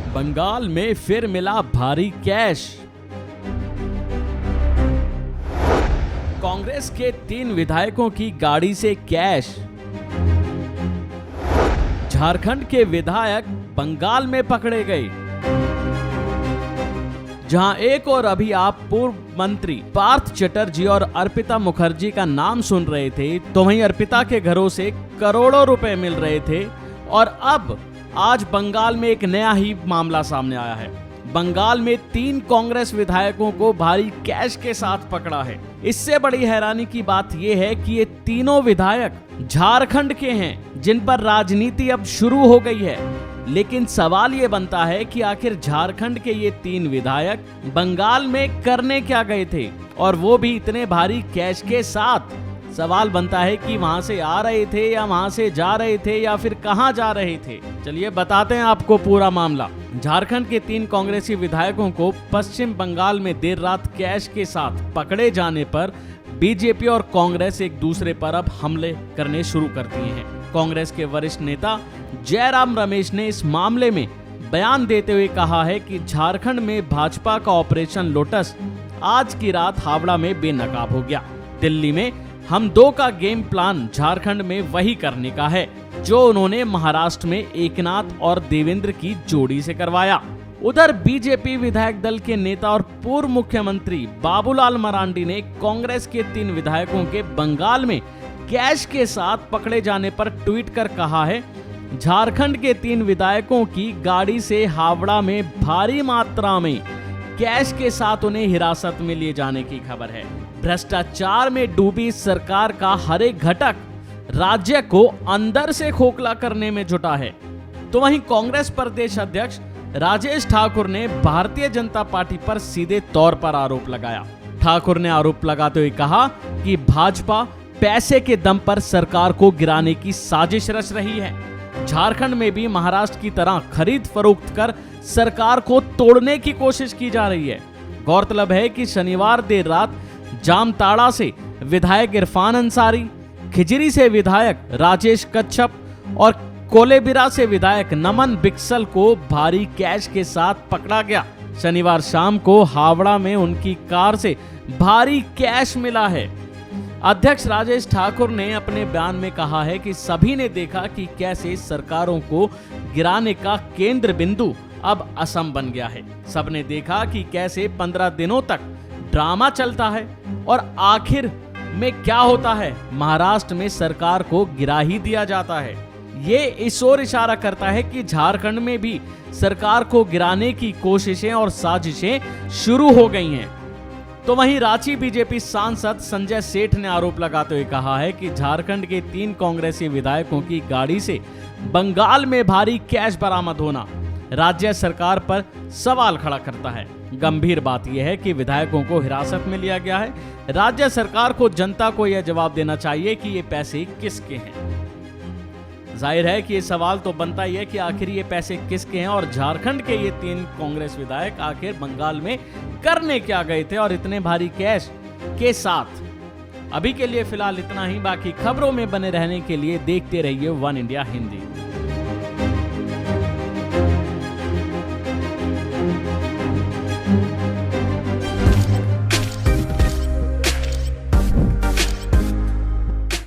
बंगाल में फिर मिला भारी कैश। कांग्रेस के 3 विधायकों की गाड़ी से कैश। झारखंड के विधायक बंगाल में पकड़े गए। जहां एक और अभी आप पूर्व मंत्री पार्थ चटर्जी और अर्पिता मुखर्जी का नाम सुन रहे थे, तो वहीं अर्पिता के घरों से करोड़ों रुपए मिल रहे थे। और अब आज बंगाल में एक नया ही मामला सामने आया है। बंगाल में 3 कांग्रेस विधायकों को भारी कैश के साथ पकड़ा है। इससे बड़ी हैरानी की बात यह है कि ये तीनों विधायक झारखंड के हैं, जिन पर राजनीति अब शुरू हो गई है। लेकिन सवाल ये बनता है कि आखिर झारखंड के ये 3 विधायक बंगाल में करने क्या गए थे, और वो भी इतने भारी कैश के साथ। सवाल बनता है कि वहां से आ रहे थे या वहां से जा रहे थे या फिर कहां जा रहे थे। चलिए बताते हैं आपको पूरा मामला। झारखंड के 3 कांग्रेसी विधायकों को पश्चिम बंगाल में देर रात कैश के साथ पकड़े जाने पर बीजेपी और कांग्रेस एक दूसरे पर अब हमले करने शुरू कर दिए हैं। कांग्रेस के वरिष्ठ नेता जयराम रमेश ने इस मामले में बयान देते हुए कहा है कि झारखंड में भाजपा का ऑपरेशन लोटस आज की रात हावड़ा में बेनकाब हो गया। दिल्ली में हम 2 का गेम प्लान झारखंड में वही करने का है जो उन्होंने महाराष्ट्र में एकनाथ और देवेंद्र की जोड़ी से करवाया। उधर बीजेपी विधायक दल के नेता और पूर्व मुख्यमंत्री बाबूलाल मरांडी ने कांग्रेस के 3 विधायकों के बंगाल में कैश के साथ पकड़े जाने पर ट्वीट कर कहा है, झारखंड के 3 विधायकों की गाड़ी से हावड़ा में भारी मात्रा में कैश के साथ उन्हें हिरासत में लिए जाने की खबर है। भ्रष्टाचार में डूबी सरकार का हर एक घटक राज्य को अंदर से खोखला करने में जुटा है। तो वहीं कांग्रेस प्रदेश अध्यक्ष राजेश ठाकुर ने भारतीय जनता पार्टी पर सीधे तौर पर आरोप लगाया। ठाकुर ने आरोप लगाते हुए कहा कि भाजपा पैसे के दम पर सरकार को गिराने की साजिश रच रही है। झारखंड में भी महाराष्ट्र की तरह खरीद फरोख्त कर सरकार को तोड़ने की कोशिश की जा रही है। गौरतलब है कि शनिवार देर रात जामताड़ा से विधायक इरफान अंसारी, खिजरी से विधायक राजेश कच्छप और कोलेबिरा से विधायक नमन बिक्सल को भारी कैश के साथ पकड़ा गया। शनिवार शाम को हावड़ा में उनकी कार से भारी कैश मिला है। अध्यक्ष राजेश ठाकुर ने अपने बयान में कहा है कि सभी ने देखा कि कैसे सरकारों को गिराने का केंद्र बिंदु अब असम बन गया है। सबने देखा कि कैसे 15 दिनों तक ड्रामा चलता है और आखिर में क्या होता है, महाराष्ट्र में सरकार को गिरा ही दिया जाता है। ये इस ओर इशारा करता है कि झारखंड में भी सरकार को गिराने की कोशिशें और साजिशें शुरू हो गई हैं। तो वहीं रांची बीजेपी सांसद संजय सेठ ने आरोप लगाते हुए कहा है कि झारखंड के 3 कांग्रेसी विधायकों की गाड़ी से बंगाल में भारी कैश बरामद होना राज्य सरकार पर सवाल खड़ा करता है। गंभीर बात यह है कि विधायकों को हिरासत में लिया गया है। राज्य सरकार को जनता को यह जवाब देना चाहिए कि ये पैसे किसके हैं। जाहिर है कि ये सवाल तो बनता ही है कि आखिर ये पैसे किसके हैं और झारखंड के ये 3 कांग्रेस विधायक आखिर बंगाल में करने क्या गए थे और इतने भारी कैश के साथ। अभी के लिए फिलहाल इतना ही। बाकी खबरों में बने रहने के लिए देखते रहिए वन इंडिया हिंदी।